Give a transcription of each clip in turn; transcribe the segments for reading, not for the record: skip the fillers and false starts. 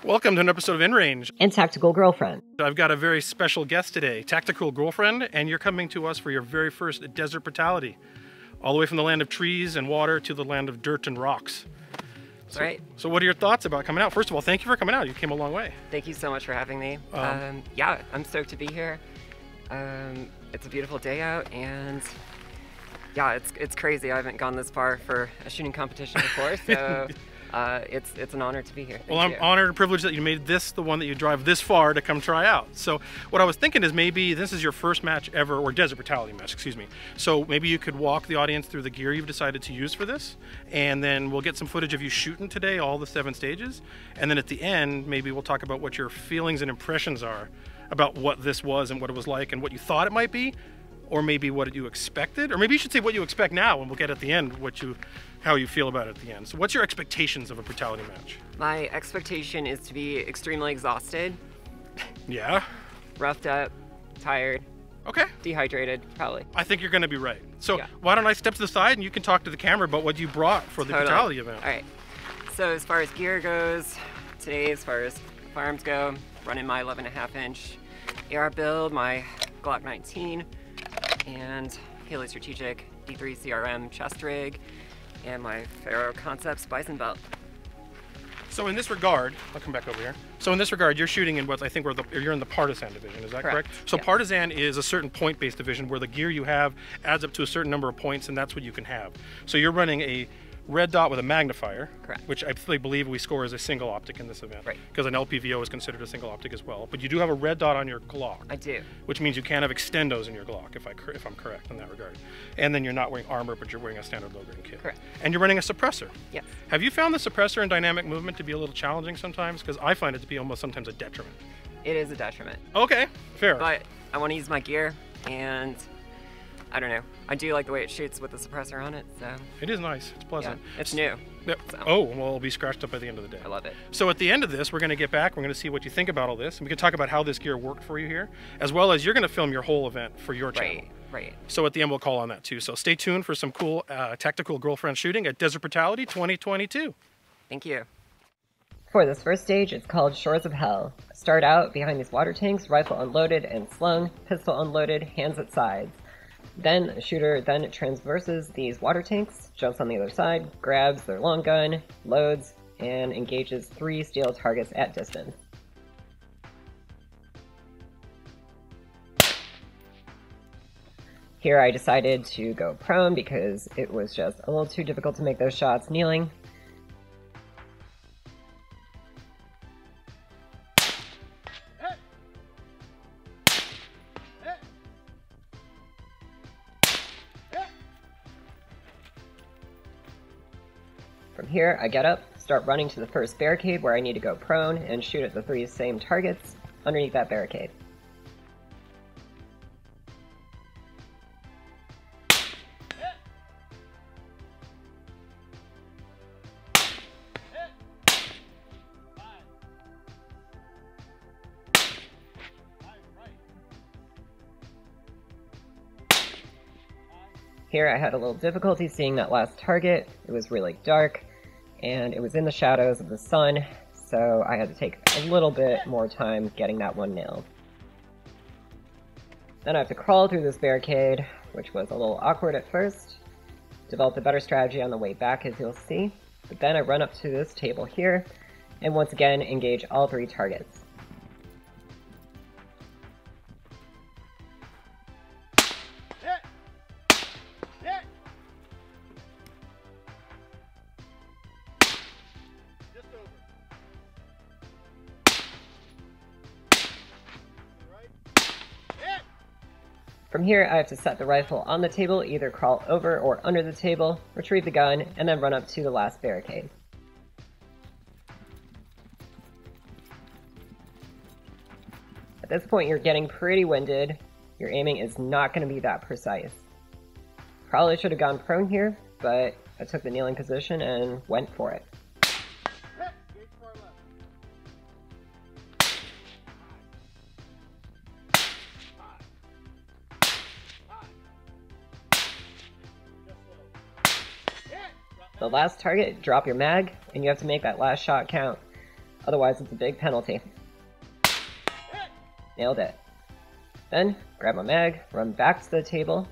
Welcome to an episode of In Range and Tactical Girlfriend. I've got a very special guest today, Tacticool Girlfriend, and you're coming to us for your very first desert brutality, all the way from the land of trees and water to the land of dirt and rocks. That's right. So what are your thoughts about coming out? First of all, thank you for coming out. You came a long way. Thank you so much for having me. Yeah, I'm stoked to be here. It's a beautiful day out, and yeah, it's crazy. I haven't gone this far for a shooting competition before, so it's an honor to be here. Well, I'm honored and privileged that you made this the one that you drive this far to come try out. So what I was thinking is maybe this is your first match ever, or desert brutality match, excuse me. So maybe you could walk the audience through the gear you've decided to use for this, and then we'll get some footage of you shooting today, all the 7 stages. And then at the end, maybe we'll talk about what your feelings and impressions are about what this was and what it was like and what you thought it might be, or maybe what you expected, or maybe you should say what you expect now, and we'll get at the end how you feel about it at the end. So what's your expectations of a brutality match? My expectation is to be extremely exhausted. Yeah. Roughed up, tired. Okay. Dehydrated, probably. I think you're going to be right. So yeah. Why don't I step to the side and you can talk to the camera about what you brought for the brutality event. All right. So as far as gear goes, today as far as firearms go, running my 11.5-inch AR build, my Glock 19, and Haley Strategic D3 CRM chest rig, and my Faro Concepts Bison belt. So in this regard, I'll come back over here. So in this regard, you're shooting in what I think you're in the Partisan division, is that correct? So yeah. Partisan is a certain point-based division where the gear you have adds up to a certain number of points, and that's what you can have. So you're running a red dot with a magnifier, correct, which I believe we score as a single optic in this event, right? Because an LPVO is considered a single optic as well. But you do have a red dot on your Glock. I do. Which means you can't have extendos in your Glock, if I'm correct in that regard. And then you're not wearing armor, but you're wearing a standard low-grain kit. Correct. And you're running a suppressor. Yes. Have you found the suppressor in dynamic movement to be a little challenging sometimes? Because I find it to be almost sometimes a detriment. It is a detriment. Okay, fair. But I want to use my gear, and I don't know. I do like the way it shoots with the suppressor on it, so. It is nice. It's pleasant. Yeah, it's new. Yep. So. Oh, well, it'll be scratched up by the end of the day. I love it. So at the end of this, we're going to get back. We're going to see what you think about all this, and we can talk about how this gear worked for you here, as well as you're going to film your whole event for your channel. Right. So at the end, we'll call on that too. So stay tuned for some cool Tactical Girlfriend shooting at Desert Brutality 2022. Thank you. For this first stage, it's called Shores of Hell. Start out behind these water tanks, rifle unloaded and slung, pistol unloaded, hands at sides. Then a shooter then transverses these water tanks, jumps on the other side, grabs their long gun, loads, and engages 3 steel targets at distance. Here I decided to go prone because it was just a little too difficult to make those shots kneeling. From here, I get up, start running to the first barricade where I need to go prone and shoot at the 3 same targets underneath that barricade. Here I had a little difficulty seeing that last target. It was really dark, and it was in the shadows of the sun, so I had to take a little bit more time getting that one nailed. Then I have to crawl through this barricade, which was a little awkward at first. Developed a better strategy on the way back, as you'll see. But then I run up to this table here, and once again engage all 3 targets. From here, I have to set the rifle on the table, either crawl over or under the table, retrieve the gun, and then run up to the last barricade. At this point, you're getting pretty winded. Your aiming is not going to be that precise. Probably should have gone prone here, but I took the kneeling position and went for it. The last target, drop your mag, and you have to make that last shot count. Otherwise, it's a big penalty. Nailed it. Then, grab my mag, run back to the table.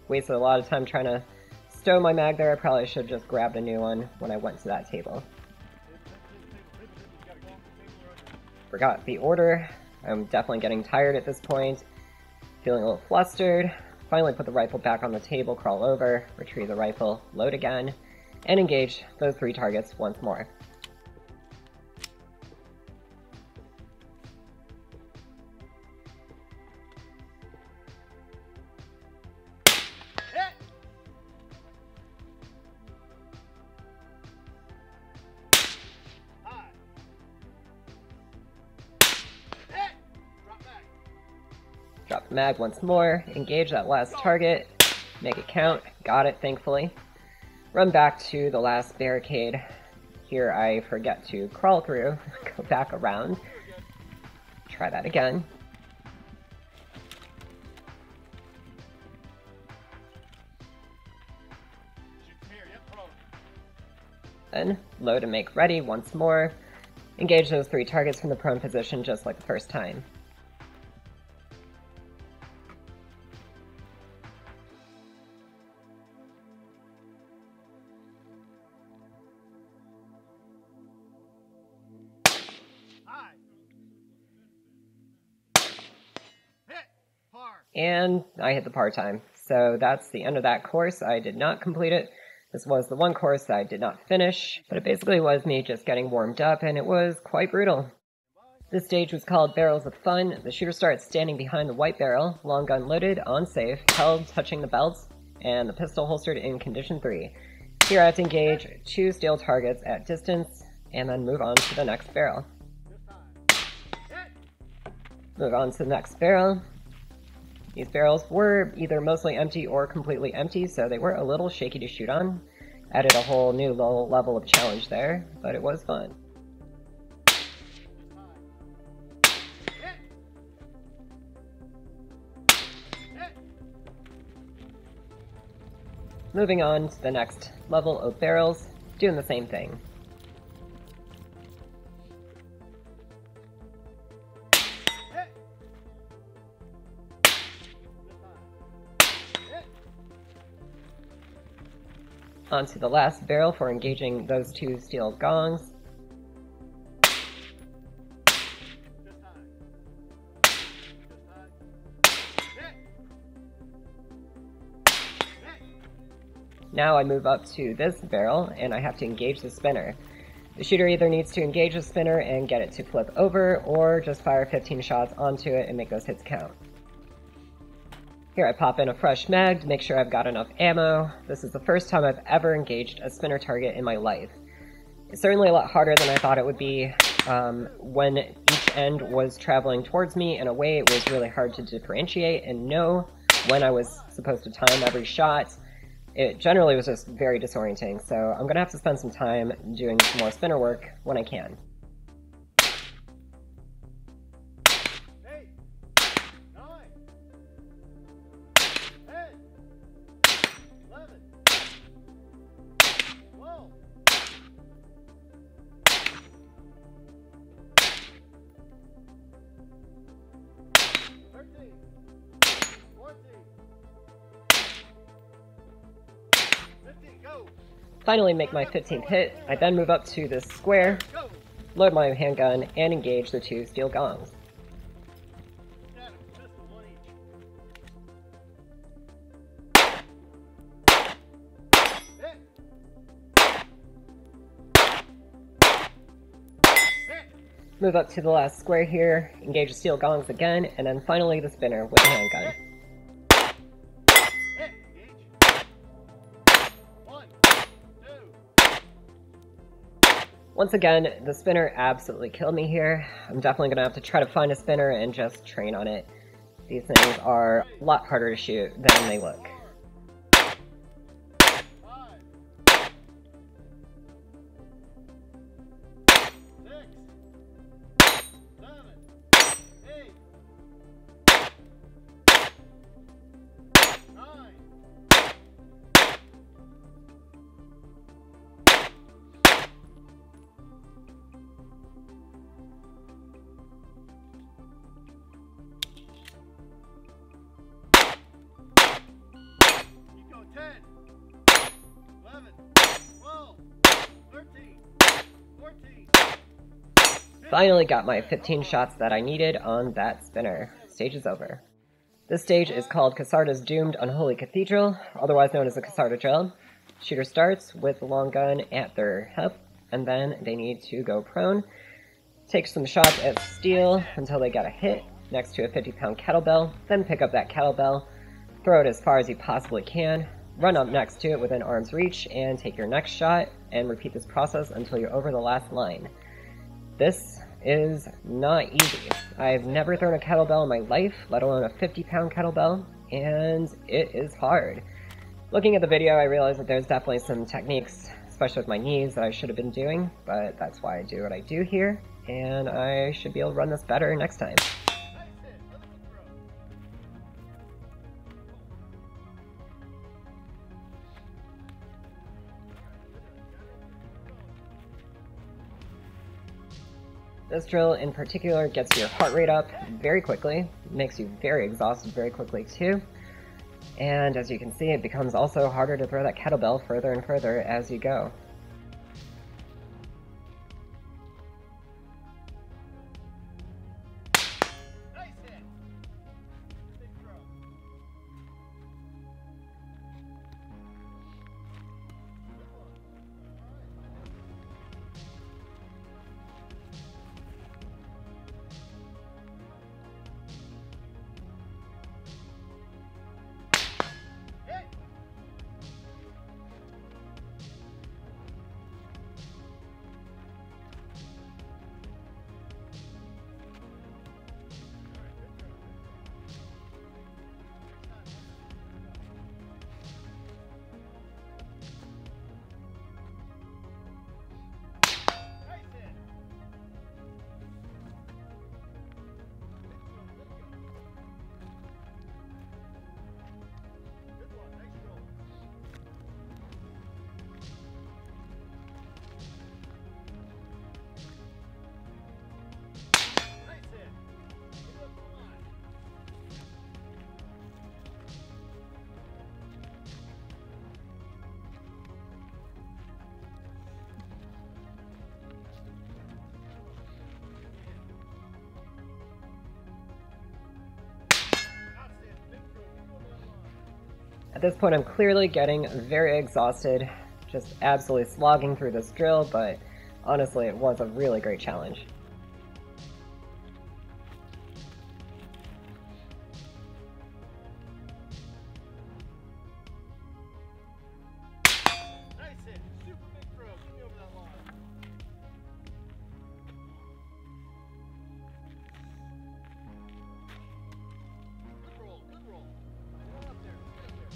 Wasted a lot of time trying to stow my mag there. I probably should have just grabbed a new one when I went to that table. Forgot the order. I'm definitely getting tired at this point. Feeling a little flustered. Finally put the rifle back on the table, crawl over, retrieve the rifle, load again, and engage those 3 targets once more. Drop the mag once more, engage that last target, make it count, got it thankfully. Run back to the last barricade. Here I forget to crawl through, go back around. Try that again. Then load and make ready once more. Engage those 3 targets from the prone position just like the first time. And I hit the par time. So that's the end of that course. I did not complete it. This was the one course I did not finish, but it basically was me just getting warmed up, and it was quite brutal. This stage was called Barrels of Fun. The shooter starts standing behind the white barrel, long gun loaded, on safe, held touching the belts, and the pistol holstered in condition 3. Here I have to engage 2 steel targets at distance, and then move on to the next barrel. Move on to the next barrel. These barrels were either mostly empty or completely empty, so they were a little shaky to shoot on. Added a whole new level of challenge there, but it was fun. Moving on to the next level of barrels, doing the same thing. Onto the last barrel for engaging those 2 steel gongs. Now I move up to this barrel, and I have to engage the spinner. The shooter either needs to engage the spinner and get it to flip over, or just fire 15 shots onto it and make those hits count. Here I pop in a fresh mag to make sure I've got enough ammo. This is the first time I've ever engaged a spinner target in my life. It's certainly a lot harder than I thought it would be. When each end was traveling towards me in a way, it was really hard to differentiate and know when I was supposed to time every shot. It generally was just very disorienting, so I'm going to have to spend some time doing some more spinner work when I can. Finally make my 15th hit. I then move up to this square, load my handgun, and engage the 2 steel gongs. Move up to the last square here, engage the steel gongs again, and then finally the spinner with the handgun. Once again, the spinner absolutely killed me here. I'm definitely going to have to try to find a spinner and just train on it. These things are a lot harder to shoot than they look. Finally got my 15 shots that I needed on that spinner. Stage is over. This stage is called Casarda's Doomed Unholy Cathedral, otherwise known as the Casarda Drill. Shooter starts with the long gun at their hip, and then they need to go prone. Take some shots at steel until they get a hit next to a 50-pound kettlebell, then pick up that kettlebell, throw it as far as you possibly can, run up next to it within arm's reach, and take your next shot, and repeat this process until you're over the last line. This is not easy. I've never thrown a kettlebell in my life, let alone a 50-pound kettlebell, and it is hard. Looking at the video, I realized that there's definitely some techniques, especially with my knees, that I should have been doing, but that's why I do what I do here, and I should be able to run this better next time. This drill in particular gets your heart rate up very quickly, makes you very exhausted very quickly too, and as you can see, it becomes also harder to throw that kettlebell further and further as you go. At this point, I'm clearly getting very exhausted, just absolutely slogging through this drill, but honestly, it was a really great challenge. Nice hit! Super big throw! Get me over that line. Good roll, good roll. Get up there, get up there.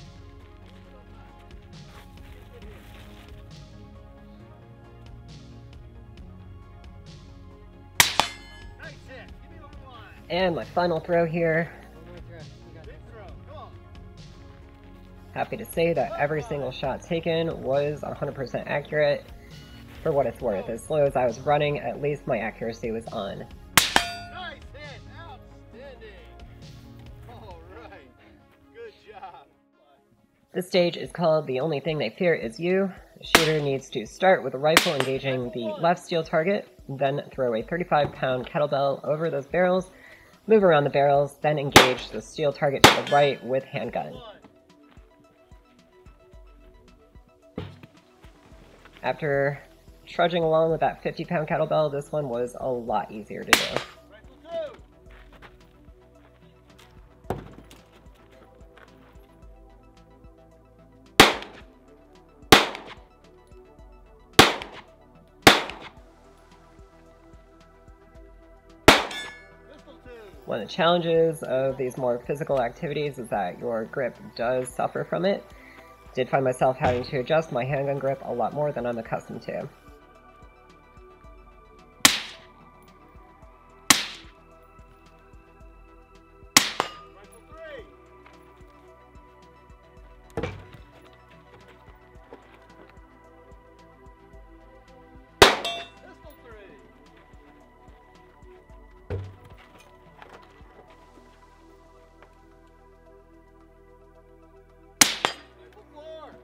Get on that. Get here. Nice hit! Get me over the line. And my final throw here. Big throw, come on. Happy to say that every single shot taken was 100% accurate. For what it's worth, as slow as I was running, at least my accuracy was on. Nice hit! Outstanding! Alright, good job. This stage is called The Only Thing They Fear Is You. The shooter needs to start with a rifle engaging the left steel target, then throw a 35-pound kettlebell over those barrels, move around the barrels, then engage the steel target to the right with handgun. After trudging along with that 50-pound kettlebell, this one was a lot easier to do. Rifle two! Pistol two! One of the challenges of these more physical activities is that your grip does suffer from it. Did find myself having to adjust my handgun grip a lot more than I'm accustomed to. Rifle three! Pistol three! Rifle four!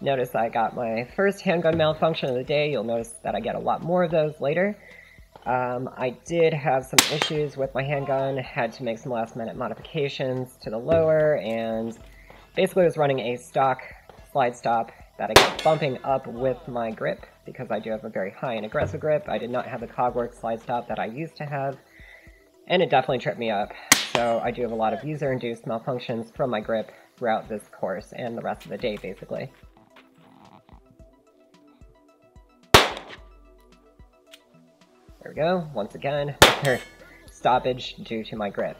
Notice I got my first handgun malfunction of the day. You'll notice that I get a lot more of those later. I did have some issues with my handgun, had to make some last-minute modifications to the lower, and basically was running a stock slide stop that I kept bumping up with my grip, because I do have a very high and aggressive grip. I did not have the Cogwork slide stop that I used to have, and it definitely tripped me up. So I do have a lot of user-induced malfunctions from my grip throughout this course and the rest of the day, basically. There we go, once again, another stoppage due to my grip.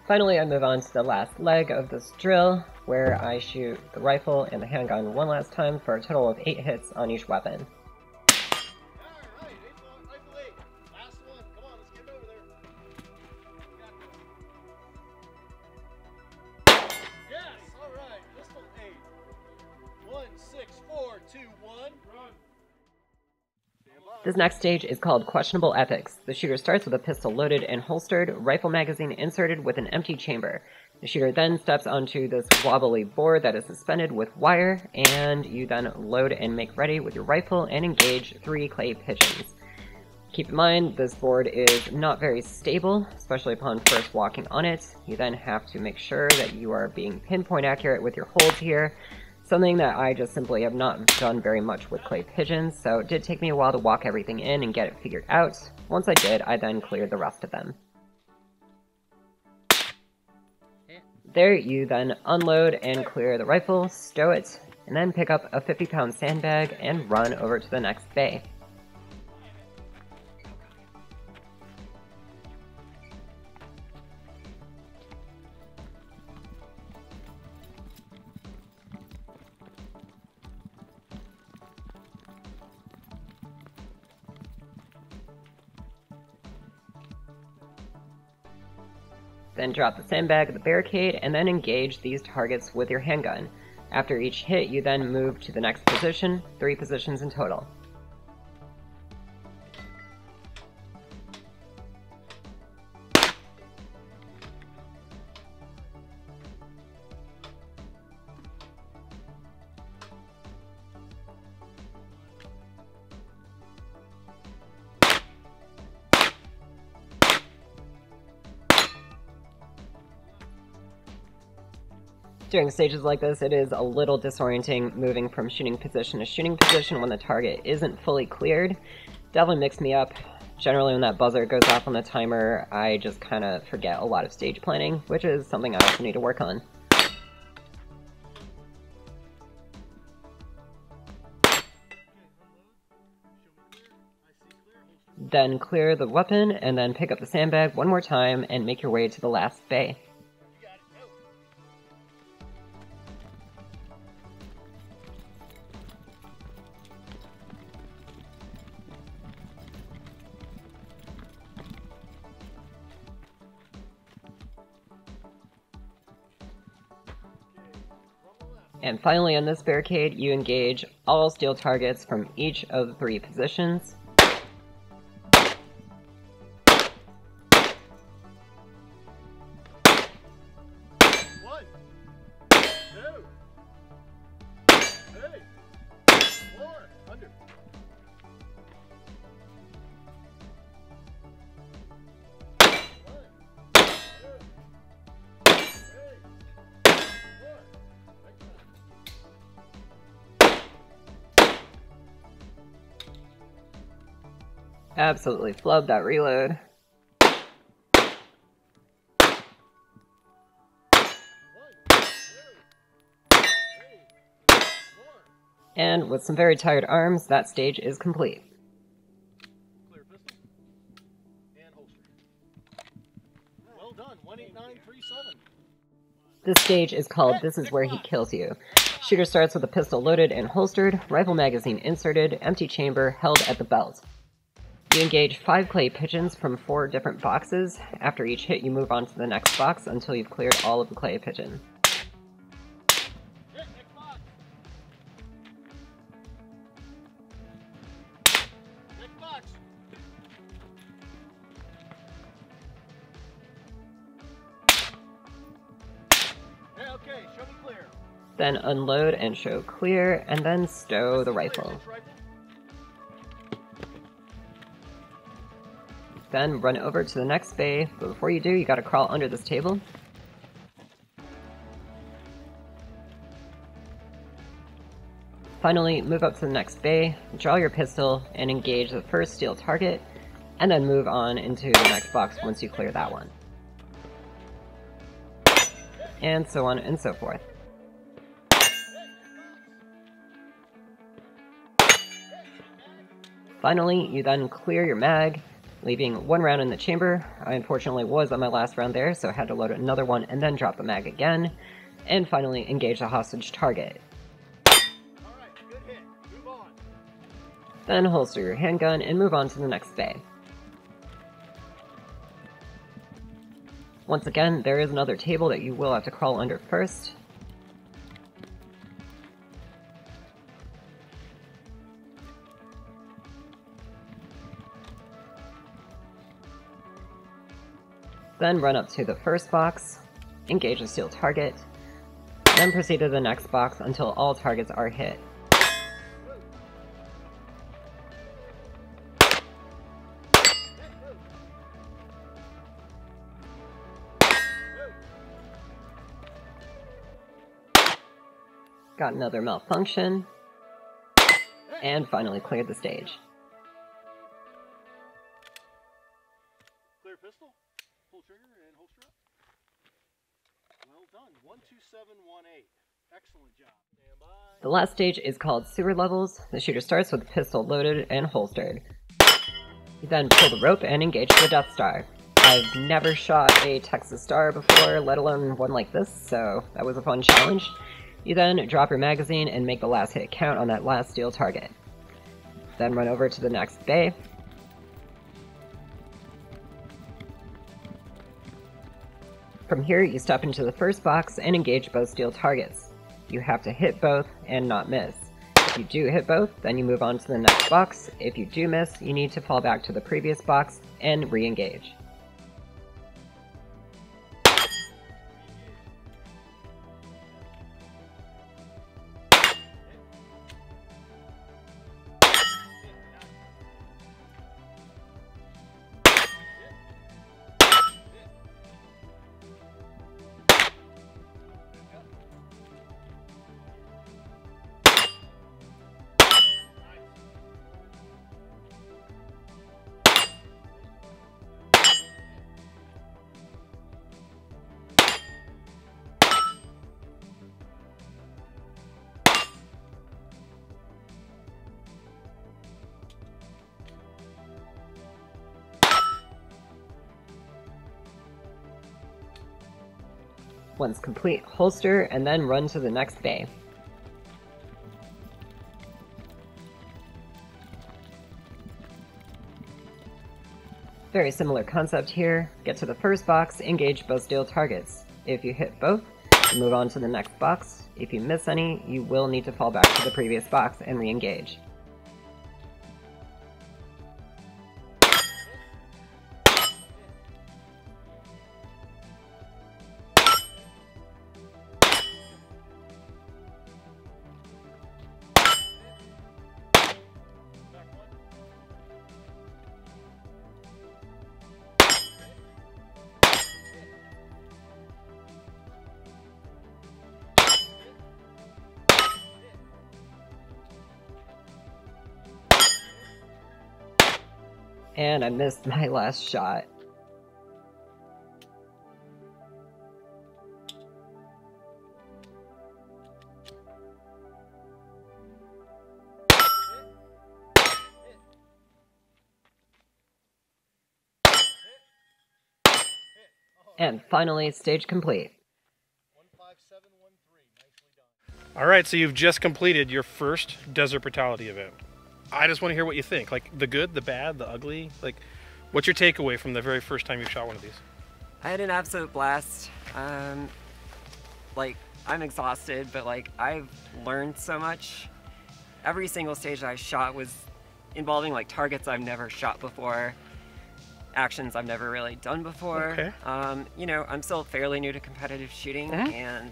Finally, I move on to the last leg of this drill, where I shoot the rifle and the handgun one last time for a total of 8 hits on each weapon. Alright, rifle 8. Last one. Come on, let's get it over there. Yes, alright. Pistol 8. 1, 6, 4, 2, 1. Run. This next stage is called Questionable Ethics. The shooter starts with a pistol loaded and holstered, rifle magazine inserted with an empty chamber. The shooter then steps onto this wobbly board that is suspended with wire, and you then load and make ready with your rifle and engage 3 clay pigeons. Keep in mind, this board is not very stable, especially upon first walking on it. You then have to make sure that you are being pinpoint accurate with your holds here, something that I just simply have not done very much with clay pigeons, so it did take me a while to walk everything in and get it figured out. Once I did, I then cleared the rest of them. There, you then unload and clear the rifle, stow it, and then pick up a 50-pound sandbag and run over to the next bay. Then drop the sandbag at the barricade, and then engage these targets with your handgun. After each hit, you then move to the next position, 3 positions in total. During stages like this, it is a little disorienting moving from shooting position to shooting position when the target isn't fully cleared. Definitely mixed me up. Generally when that buzzer goes off on the timer, I just kind of forget a lot of stage planning, which is something I also need to work on. Then clear the weapon, and then pick up the sandbag one more time and make your way to the last bay. And finally, on this barricade, you engage all steel targets from each of the 3 positions. Absolutely flubbed that reload. And with some very tired arms, that stage is complete. Clear pistol and holster. Well done, 18937. This stage is called This Is Where He Kills You. Shooter starts with a pistol loaded and holstered, rifle magazine inserted, empty chamber held at the belt. You engage 5 clay pigeons from 4 different boxes. After each hit, you move on to the next box until you've cleared all of the clay pigeons. Hit, next box. Next box. Hey, okay, show me clear. Then unload and show clear, and then stow the rifle. Then run over to the next bay, but before you do, you gotta crawl under this table. Finally, move up to the next bay, draw your pistol, and engage the first steel target, and then move on into the next box once you clear that one. And so on and so forth. Finally, you then clear your mag, leaving 1 round in the chamber. I unfortunately was on my last round there, so I had to load another one and then drop the mag again. And finally, engage the hostage target. Alright, good hit. Move on. Then holster your handgun and move on to the next bay. Once again, there is another table that you will have to crawl under first. Then run up to the first box, engage a steel target, then proceed to the next box until all targets are hit. Got another malfunction, and finally cleared the stage. Clear pistol. Pull trigger and holster up. Well done. 12718. Excellent job. Stand by. The last stage is called Sewer Levels. The shooter starts with the pistol loaded and holstered. You then pull the rope and engage the Death Star. I've never shot a Texas Star before, let alone one like this, so that was a fun challenge. You then drop your magazine and make the last hit count on that last steel target. Then run over to the next bay. From here, you step into the first box and engage both steel targets. You have to hit both and not miss. If you do hit both, then you move on to the next box. If you do miss, you need to fall back to the previous box and re-engage. Once complete, holster, and then run to the next bay. Very similar concept here. Get to the first box, engage both steel targets. If you hit both, you move on to the next box. If you miss any, you will need to fall back to the previous box and re-engage. And I missed my last shot. And finally, stage complete. 15713. Nicely done. All right, so you've just completed your first Desert Brutality event. I just want to hear what you think. Like the good, the bad, the ugly. Like, what's your takeaway from the very first time you shot one of these? I had an absolute blast. Like, I'm exhausted, but like I've learned so much. Every single stage that I shot was involving like targets I've never shot before, actions I've never really done before. Okay. You know, I'm still fairly new to competitive shooting, and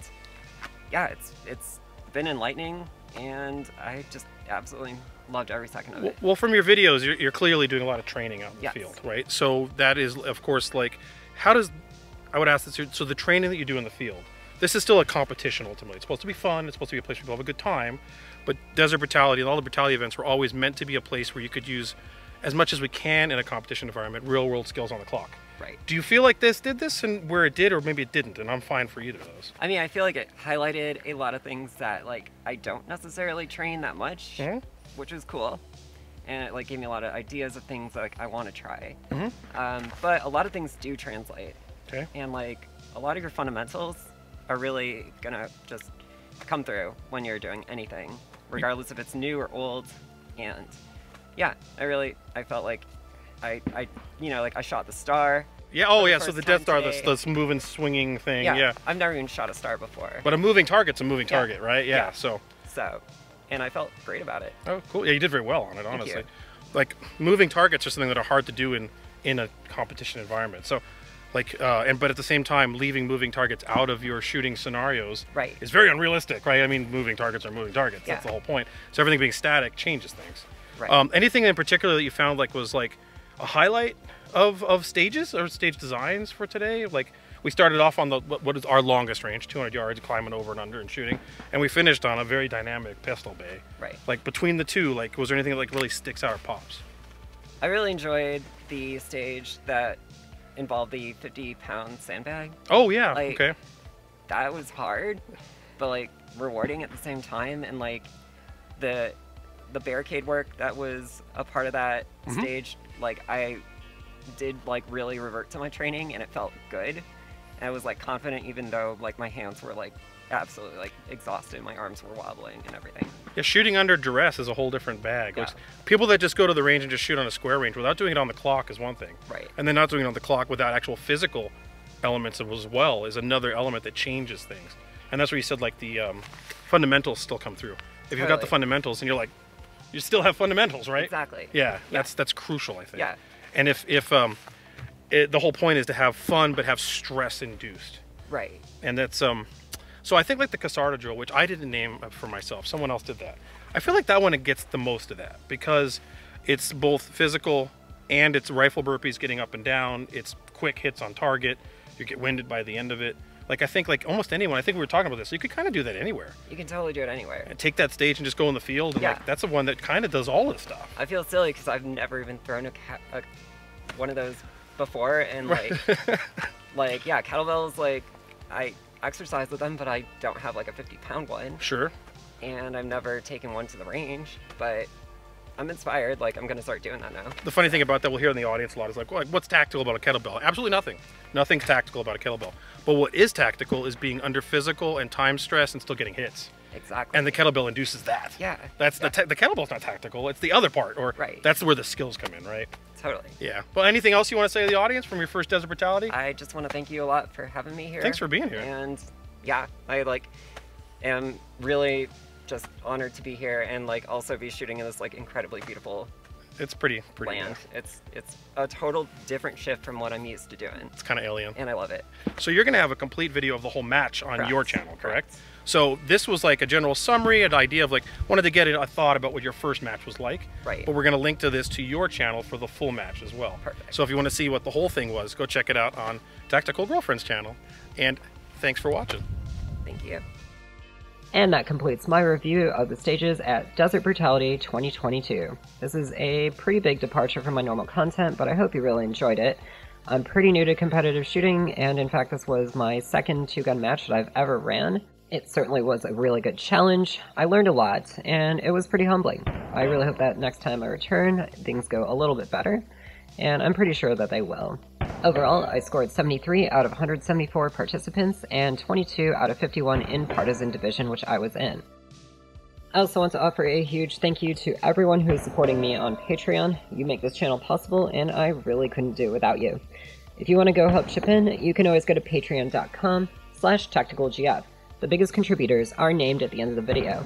yeah, it's been enlightening, and I just absolutely loved every second of it. Well, from your videos, you're clearly doing a lot of training out in the Yes. field, right? So that is, of course, like, how does, I would ask this, so the training that you do in the field, this is still a competition ultimately. It's supposed to be fun, it's supposed to be a place where people have a good time, but Desert Brutality and all the Brutality events were always meant to be a place where you could use as much as we can in a competition environment, real world skills on the clock. Right. Do you feel like this did this and where it did, or maybe it didn't, and I'm fine for either of those? I mean, I feel like it highlighted a lot of things that like I don't necessarily train that much, which was cool. And it like gave me a lot of ideas of things that like, I want to try. But a lot of things do translate. Okay. And like a lot of your fundamentals are really gonna just come through when you're doing anything, regardless if it's new or old. And yeah, I felt like I you know, like I shot the star. Yeah, oh yeah, so first the Death Star, time today. this moving, swinging thing, yeah. I've never even shot a star before. But a moving target's a moving target, right? Yeah, Yeah. so. And I felt great about it. Oh, cool. Yeah, you did very well on it, Thank honestly. you. Like, moving targets are something that are hard to do in a competition environment. So, like, but at the same time, leaving moving targets out of your shooting scenarios Right. is very unrealistic, right? I mean, moving targets are moving targets. Yeah. That's the whole point. So everything being static changes things. Right. Anything in particular that you found like was like a highlight of stages or stage designs for today? Like, we started off on what is our longest range, 200 yards, climbing over and under and shooting, and we finished on a very dynamic pistol bay. Right. Like, between the two, like, was there anything that like really sticks out or pops? I really enjoyed the stage that involved the 50-pound sandbag. Oh yeah, Like, okay. That was hard, but like rewarding at the same time, and like the barricade work that was a part of that stage, like I did like really revert to my training, and it felt good. And I was like confident, even though like my hands were like absolutely like exhausted, my arms were wobbling and everything. Yeah, shooting under duress is a whole different bag. Yeah. Like, people that just go to the range and just shoot on a square range without doing it on the clock is one thing. Right. And then not doing it on the clock without actual physical elements as well is another element that changes things. And that's where you said like the fundamentals still come through. If you've got the Totally. fundamentals and you're like, you still have fundamentals, right? Exactly. Yeah, that's crucial, I think. Yeah. And if the whole point is to have fun but have stress induced. Right. And that's so I think like the Casarda drill, which I didn't name for myself, someone else did that. I feel like that one gets the most of that because it's both physical and it's rifle burpees getting up and down. It's quick hits on target. You get winded by the end of it. Like, I think like almost anyone, I think we were talking about this, you could kind of do that anywhere. You can totally do it anywhere. And take that stage and just go in the field. And Yeah. like, that's the one that kind of does all this stuff. I feel silly because I've never even thrown one of those before, and like, like yeah, kettlebells. Like, I exercise with them, but I don't have like a 50-pound one, Sure. and I've never taken one to the range. But I'm inspired. Like, I'm gonna start doing that now. The funny thing about that, we'll hear in the audience a lot, is like, well, what's tactical about a kettlebell? Absolutely nothing. Nothing's tactical about a kettlebell. But what is tactical is being under physical and time stress and still getting hits. Exactly. And the kettlebell induces that. Yeah. That's the kettlebell's not tactical. It's the other part, or Right. that's where the skills come in, right? Totally. Yeah. Well, anything else you want to say to the audience from your first Desert Brutality? I just want to thank you a lot for having me here. Thanks for being here. And yeah, I like am really just honored to be here and like also be shooting in this like incredibly beautiful It's pretty land. yeah. It's a total different shift from what I'm used to doing, It's kind of alien. and I love it. So you're going to have a complete video of the whole match on Correct. your channel, correct? So this was like a general summary, an idea of like, wanted to get a thought about what your first match was like. Right. But we're going to link to this to your channel for the full match as well. Perfect. So if you want to see what the whole thing was, go check it out on Tactical Girlfriend's channel. And thanks for watching. Thank you. And that completes my review of the stages at Desert Brutality 2022. This is a pretty big departure from my normal content, but I hope you really enjoyed it. I'm pretty new to competitive shooting, and in fact this was my second two-gun match that I've ever ran. It certainly was a really good challenge. I learned a lot, and it was pretty humbling. I really hope that next time I return, things go a little bit better, and I'm pretty sure that they will. Overall, I scored 73 out of 174 participants and 22 out of 51 in Partisan Division, which I was in. I also want to offer a huge thank you to everyone who is supporting me on Patreon. You make this channel possible, and I really couldn't do it without you. If you want to go help chip in, you can always go to patreon.com/tacticalgf. The biggest contributors are named at the end of the video.